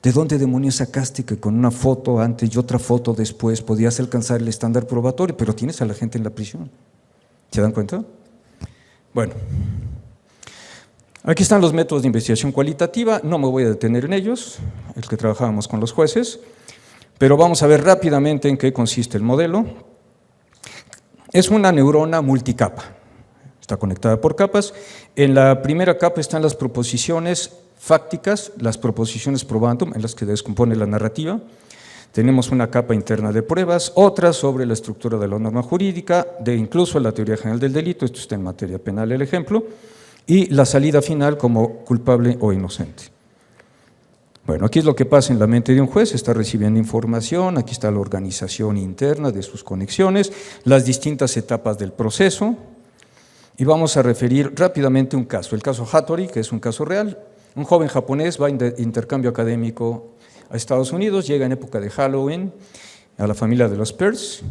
¿De dónde demonios sacaste que con una foto antes y otra foto después podías alcanzar el estándar probatorio? Pero tienes a la gente en la prisión. ¿Se dan cuenta? Bueno, aquí están los métodos de investigación cualitativa. No me voy a detener en ellos, el que trabajábamos con los jueces, pero vamos a ver rápidamente en qué consiste el modelo. Es una neurona multicapa. Está conectada por capas. En la primera capa están las proposiciones fácticas, las proposiciones probandum, en las que descompone la narrativa. Tenemos una capa interna de pruebas, otra sobre la estructura de la norma jurídica, de incluso la teoría general del delito, esto está en materia penal el ejemplo, y la salida final como culpable o inocente. Bueno, aquí es lo que pasa en la mente de un juez, está recibiendo información, aquí está la organización interna de sus conexiones, las distintas etapas del proceso, y vamos a referir rápidamente un caso, el caso Hattori, que es un caso real. Un joven japonés va de intercambio académico a Estados Unidos, llega en época de Halloween a la familia de los Peirce.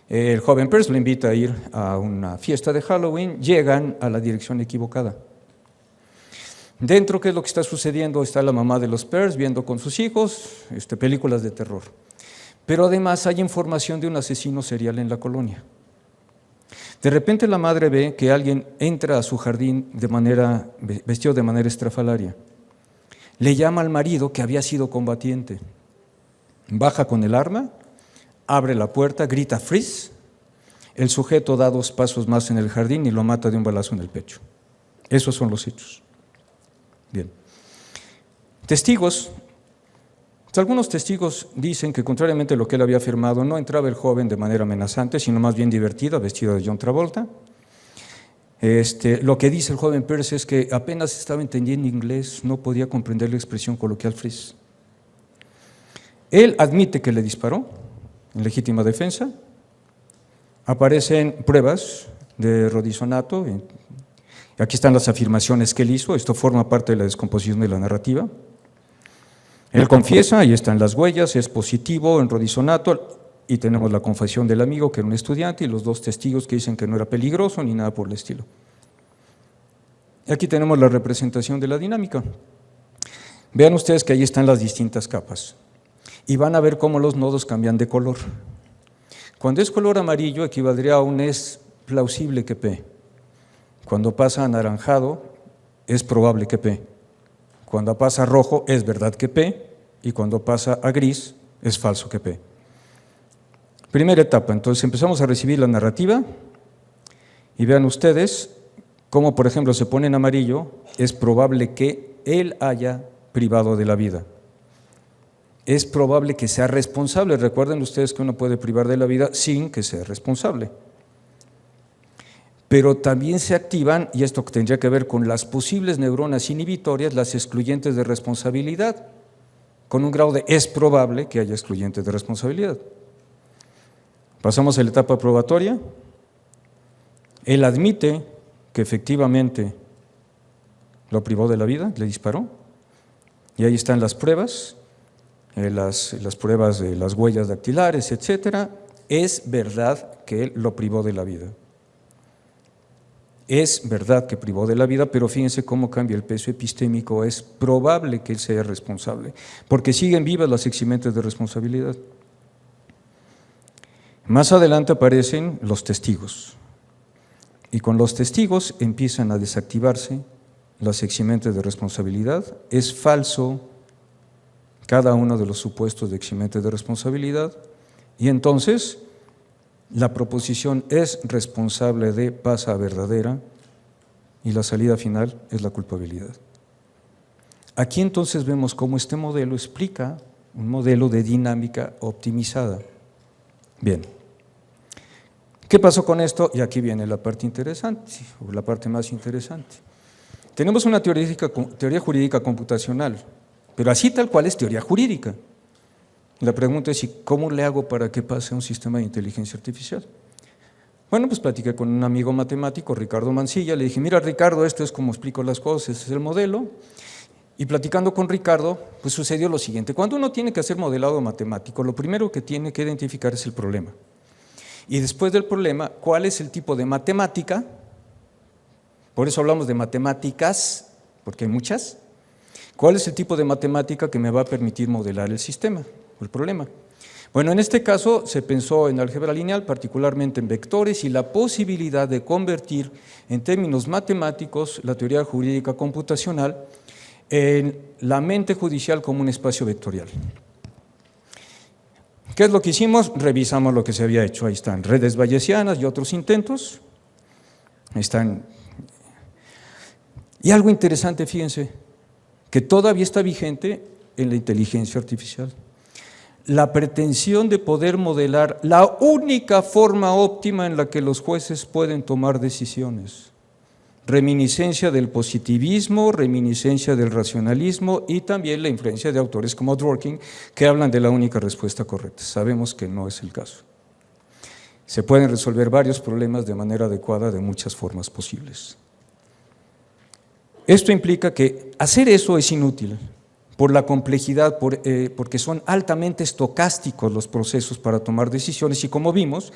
El joven Peirce lo invita a ir a una fiesta de Halloween, llegan a la dirección equivocada. Dentro, ¿qué es lo que está sucediendo? Está la mamá de los Peirce viendo con sus hijos películas de terror. Pero además hay información de un asesino serial en la colonia. De repente la madre ve que alguien entra a su jardín vestido de manera estrafalaria. Le llama al marido que había sido combatiente. Baja con el arma, abre la puerta, grita "freeze". El sujeto da 2 pasos más en el jardín y lo mata de un balazo en el pecho. Esos son los hechos. Bien. Testigos. Algunos testigos dicen que, contrariamente a lo que él había afirmado, no entraba el joven de manera amenazante, sino más bien divertido, vestido de John Travolta. Lo que dice el joven Peirce es que apenas estaba entendiendo inglés, no podía comprender la expresión coloquial "freeze". Él admite que le disparó en legítima defensa. Aparecen pruebas de rodisonato. Aquí están las afirmaciones que él hizo. Esto forma parte de la descomposición de la narrativa. Él confiesa, ahí están las huellas, es positivo en rodisonato, y tenemos la confesión del amigo, que era un estudiante, y los 2 testigos que dicen que no era peligroso ni nada por el estilo. Y aquí tenemos la representación de la dinámica. Vean ustedes que ahí están las distintas capas, y van a ver cómo los nodos cambian de color. Cuando es color amarillo, equivaldría a un es plausible que P. Cuando pasa a anaranjado, es probable que P. Cuando pasa a rojo, es verdad que P, y cuando pasa a gris, es falso que P. Primera etapa, entonces empezamos a recibir la narrativa, y vean ustedes cómo, por ejemplo, se pone en amarillo, es probable que él haya privado de la vida. Es probable que sea responsable. Recuerden ustedes que uno puede privar de la vida sin que sea responsable. Pero también se activan, y esto tendría que ver con las posibles neuronas inhibitorias, las excluyentes de responsabilidad, con un grado de es probable que haya excluyentes de responsabilidad. Pasamos a la etapa probatoria. Él admite que efectivamente lo privó de la vida, le disparó, y ahí están las pruebas, las pruebas de las huellas dactilares, etcétera. Es verdad que él lo privó de la vida. Es verdad que privó de la vida, pero fíjense cómo cambia el peso epistémico. Es probable que él sea responsable, porque siguen vivas las eximente de responsabilidad. Más adelante aparecen los testigos, y con los testigos empiezan a desactivarse las eximentes de responsabilidad. Es falso cada uno de los supuestos de eximentes de responsabilidad, y entonces la proposición es responsable de pasa a verdadera, y la salida final es la culpabilidad. Aquí entonces vemos cómo este modelo explica un modelo de dinámica optimizada. Bien, ¿qué pasó con esto? Y aquí viene la parte interesante, o la parte más interesante. Tenemos una teoría jurídica computacional, pero así tal cual es teoría jurídica. La pregunta es, ¿cómo le hago para que pase a un sistema de inteligencia artificial? Bueno, pues platiqué con un amigo matemático, Ricardo Mancilla, le dije, mira Ricardo, esto es como explico las cosas, este es el modelo. Y platicando con Ricardo, pues sucedió lo siguiente: cuando uno tiene que hacer modelado matemático, lo primero que tiene que identificar es el problema. Y después del problema, ¿cuál es el tipo de matemática? Por eso hablamos de matemáticas, porque hay muchas. ¿Cuál es el tipo de matemática que me va a permitir modelar el sistema, el problema? Bueno, en este caso se pensó en álgebra lineal, particularmente en vectores, y la posibilidad de convertir en términos matemáticos la teoría jurídica computacional en la mente judicial como un espacio vectorial. ¿Qué es lo que hicimos? Revisamos lo que se había hecho. Ahí están redes bayesianas y otros intentos. Ahí están. Y algo interesante, fíjense, que todavía está vigente en la inteligencia artificial. La pretensión de poder modelar la única forma óptima en la que los jueces pueden tomar decisiones. Reminiscencia del positivismo, reminiscencia del racionalismo y también la influencia de autores como Dworkin que hablan de la única respuesta correcta. Sabemos que no es el caso. Se pueden resolver varios problemas de manera adecuada de muchas formas posibles. Esto implica que hacer eso es inútil por la complejidad, porque son altamente estocásticos los procesos para tomar decisiones y como vimos,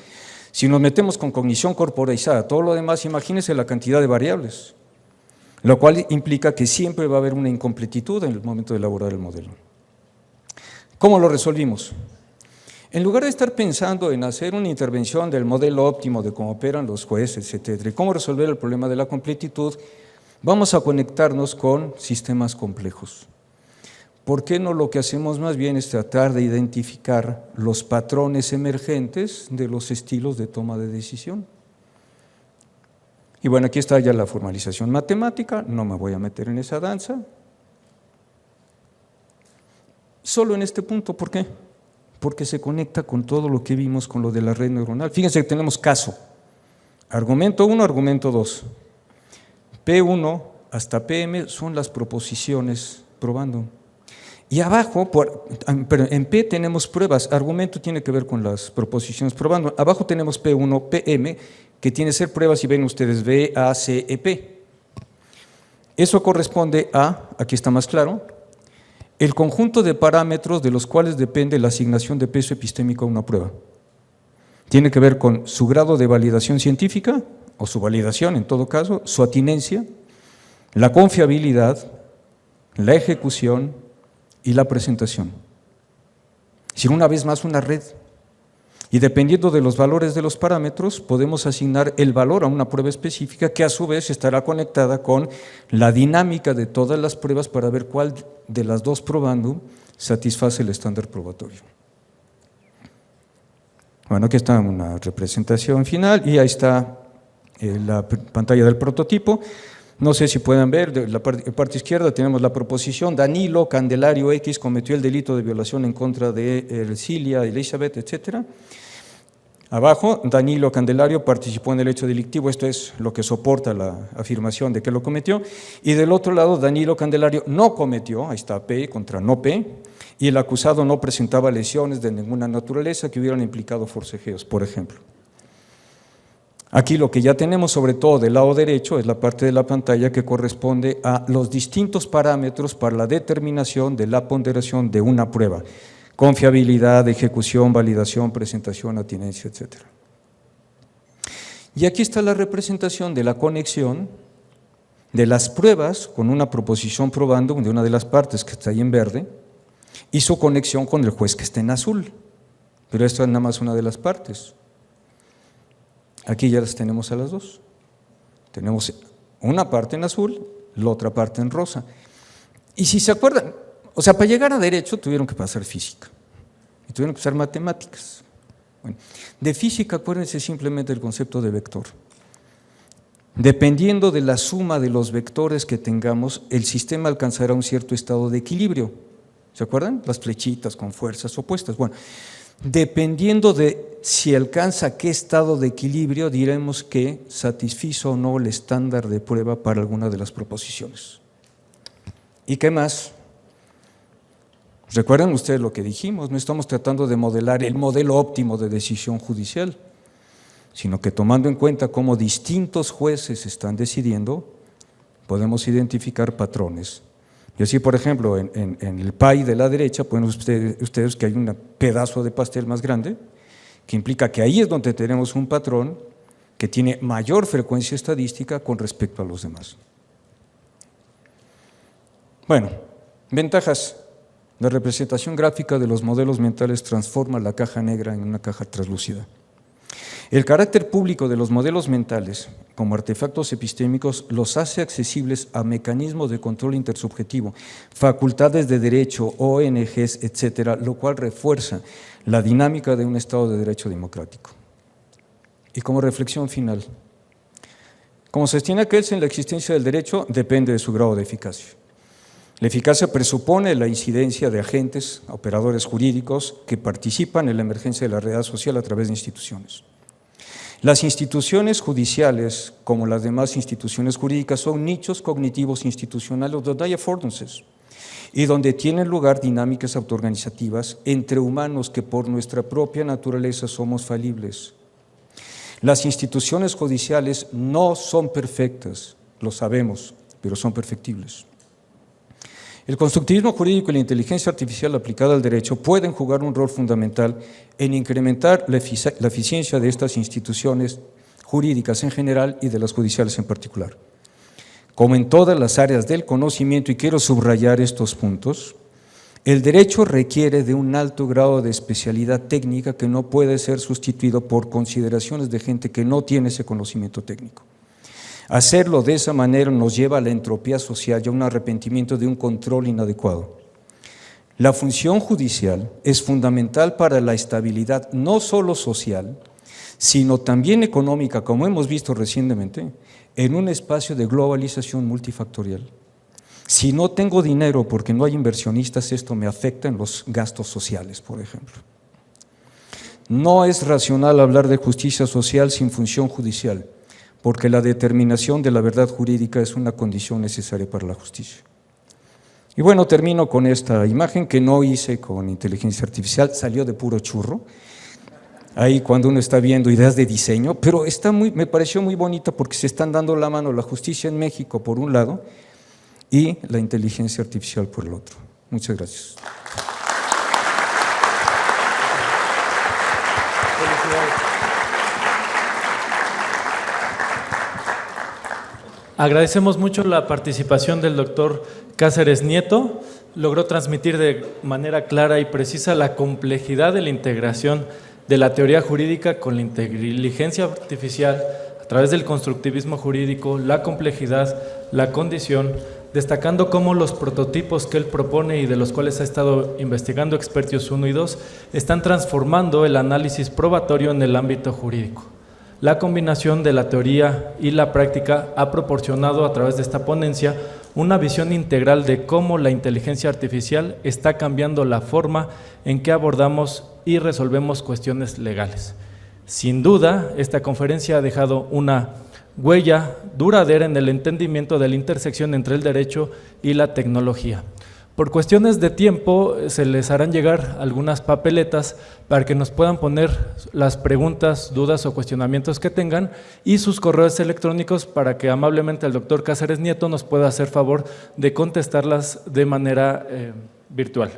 si nos metemos con cognición corporizada, todo lo demás, imagínense la cantidad de variables, lo cual implica que siempre va a haber una incompletitud en el momento de elaborar el modelo. ¿Cómo lo resolvimos? En lugar de estar pensando en hacer una intervención del modelo óptimo de cómo operan los jueces, etc., y cómo resolver el problema de la completitud, vamos a conectarnos con sistemas complejos. ¿Por qué no lo que hacemos más bien es tratar de identificar los patrones emergentes de los estilos de toma de decisión? Y bueno, aquí está ya la formalización matemática, no me voy a meter en esa danza. Solo en este punto, ¿por qué? Porque se conecta con todo lo que vimos con lo de la red neuronal. Fíjense que tenemos caso, argumento 1, argumento 2. P1 hasta PM son las proposiciones probando. Y abajo, pero en P tenemos pruebas, argumento tiene que ver con las proposiciones probando. Abajo tenemos P1, PM, que tiene que ser pruebas y ven ustedes B, A, C, E, P. Eso corresponde a, aquí está más claro, el conjunto de parámetros de los cuales depende la asignación de peso epistémico a una prueba. Tiene que ver con su grado de validación científica, o su validación en todo caso, su atinencia, la confiabilidad, la ejecución y la presentación. Es decir, una vez más una red. Y dependiendo de los valores de los parámetros, podemos asignar el valor a una prueba específica que a su vez estará conectada con la dinámica de todas las pruebas para ver cuál de las dos probando satisface el estándar probatorio. Bueno, aquí está una representación final y ahí está la pantalla del prototipo. No sé si pueden ver, de la parte izquierda tenemos la proposición: Danilo Candelario X cometió el delito de violación en contra de Ercilia, Elizabeth, etc. Abajo, Danilo Candelario participó en el hecho delictivo, esto es lo que soporta la afirmación de que lo cometió. Y del otro lado, Danilo Candelario no cometió, ahí está P contra no P, y el acusado no presentaba lesiones de ninguna naturaleza que hubieran implicado forcejeos, por ejemplo. Aquí lo que ya tenemos, sobre todo del lado derecho, es la parte de la pantalla que corresponde a los distintos parámetros para la determinación de la ponderación de una prueba: confiabilidad, ejecución, validación, presentación, atinencia, etc. Y aquí está la representación de la conexión de las pruebas con una proposición probando de una de las partes que está ahí en verde y su conexión con el juez que está en azul. Pero esto es nada más una de las partes. Aquí ya las tenemos a las dos. Tenemos una parte en azul, la otra parte en rosa. Y si se acuerdan, o sea, para llegar a derecho tuvieron que pasar física y tuvieron que usar matemáticas. Bueno, de física acuérdense simplemente del concepto de vector. Dependiendo de la suma de los vectores que tengamos, el sistema alcanzará un cierto estado de equilibrio. ¿Se acuerdan? Las flechitas con fuerzas opuestas. Bueno, dependiendo de si alcanza qué estado de equilibrio, diremos que satisfizo o no el estándar de prueba para alguna de las proposiciones. ¿Y qué más? Recuerden ustedes lo que dijimos, no estamos tratando de modelar el modelo óptimo de decisión judicial, sino que tomando en cuenta cómo distintos jueces están decidiendo, podemos identificar patrones. Y así, por ejemplo, en el pie de la derecha, pueden ustedes que hay un pedazo de pastel más grande, que implica que ahí es donde tenemos un patrón que tiene mayor frecuencia estadística con respecto a los demás. Bueno, ventajas. La representación gráfica de los modelos mentales transforma la caja negra en una caja translúcida. El carácter público de los modelos mentales, como artefactos epistémicos, los hace accesibles a mecanismos de control intersubjetivo, facultades de derecho, ONGs, etcétera, lo cual refuerza la dinámica de un Estado de Derecho democrático. Y como reflexión final, como sostiene Kelsen, la existencia del derecho depende de su grado de eficacia. La eficacia presupone la incidencia de agentes, operadores jurídicos que participan en la emergencia de la realidad social a través de instituciones. Las instituciones judiciales, como las demás instituciones jurídicas, son nichos cognitivos institucionales donde hay affordances y donde tienen lugar dinámicas autoorganizativas entre humanos que por nuestra propia naturaleza somos falibles. Las instituciones judiciales no son perfectas, lo sabemos, pero son perfectibles. El constructivismo jurídico y la inteligencia artificial aplicada al derecho pueden jugar un rol fundamental en incrementar la eficiencia de estas instituciones jurídicas en general y de las judiciales en particular. Como en todas las áreas del conocimiento, y quiero subrayar estos puntos, el derecho requiere de un alto grado de especialidad técnica que no puede ser sustituido por consideraciones de gente que no tiene ese conocimiento técnico. Hacerlo de esa manera nos lleva a la entropía social y a un arrepentimiento de un control inadecuado. La función judicial es fundamental para la estabilidad no solo social, sino también económica, como hemos visto recientemente, en un espacio de globalización multifactorial. Si no tengo dinero porque no hay inversionistas, esto me afecta en los gastos sociales, por ejemplo. No es racional hablar de justicia social sin función judicial, porque la determinación de la verdad jurídica es una condición necesaria para la justicia. Y bueno, termino con esta imagen que no hice con inteligencia artificial, salió de puro churro, ahí cuando uno está viendo ideas de diseño, pero me pareció muy bonita porque se están dando la mano la justicia en México por un lado y la inteligencia artificial por el otro. Muchas gracias. Agradecemos mucho la participación del doctor Cáceres Nieto. Logró transmitir de manera clara y precisa la complejidad de la integración de la teoría jurídica con la inteligencia artificial a través del constructivismo jurídico, la complejidad, la condición, destacando cómo los prototipos que él propone y de los cuales ha estado investigando Expertius 1 y 2 están transformando el análisis probatorio en el ámbito jurídico. La combinación de la teoría y la práctica ha proporcionado a través de esta ponencia una visión integral de cómo la inteligencia artificial está cambiando la forma en que abordamos y resolvemos cuestiones legales. Sin duda, esta conferencia ha dejado una huella duradera en el entendimiento de la intersección entre el derecho y la tecnología. Por cuestiones de tiempo, se les harán llegar algunas papeletas para que nos puedan poner las preguntas, dudas o cuestionamientos que tengan y sus correos electrónicos para que amablemente el doctor Cáceres Nieto nos pueda hacer favor de contestarlas de manera virtual.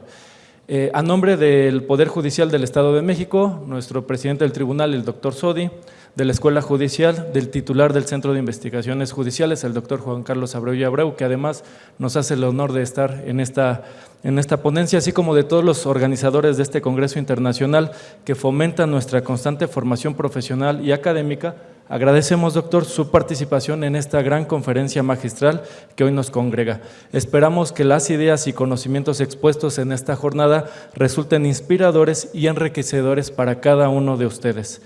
A nombre del Poder Judicial del Estado de México, nuestro presidente del tribunal, el doctor Sodi, de la Escuela Judicial, del titular del Centro de Investigaciones Judiciales, el doctor Juan Carlos Abreu y Abreu, que además nos hace el honor de estar en esta ponencia, así como de todos los organizadores de este Congreso Internacional que fomentan nuestra constante formación profesional y académica. Agradecemos, doctor, su participación en esta gran conferencia magistral que hoy nos congrega. Esperamos que las ideas y conocimientos expuestos en esta jornada resulten inspiradores y enriquecedores para cada uno de ustedes,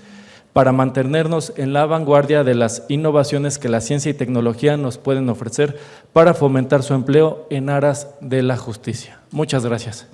para mantenernos en la vanguardia de las innovaciones que la ciencia y tecnología nos pueden ofrecer para fomentar su empleo en aras de la justicia. Muchas gracias.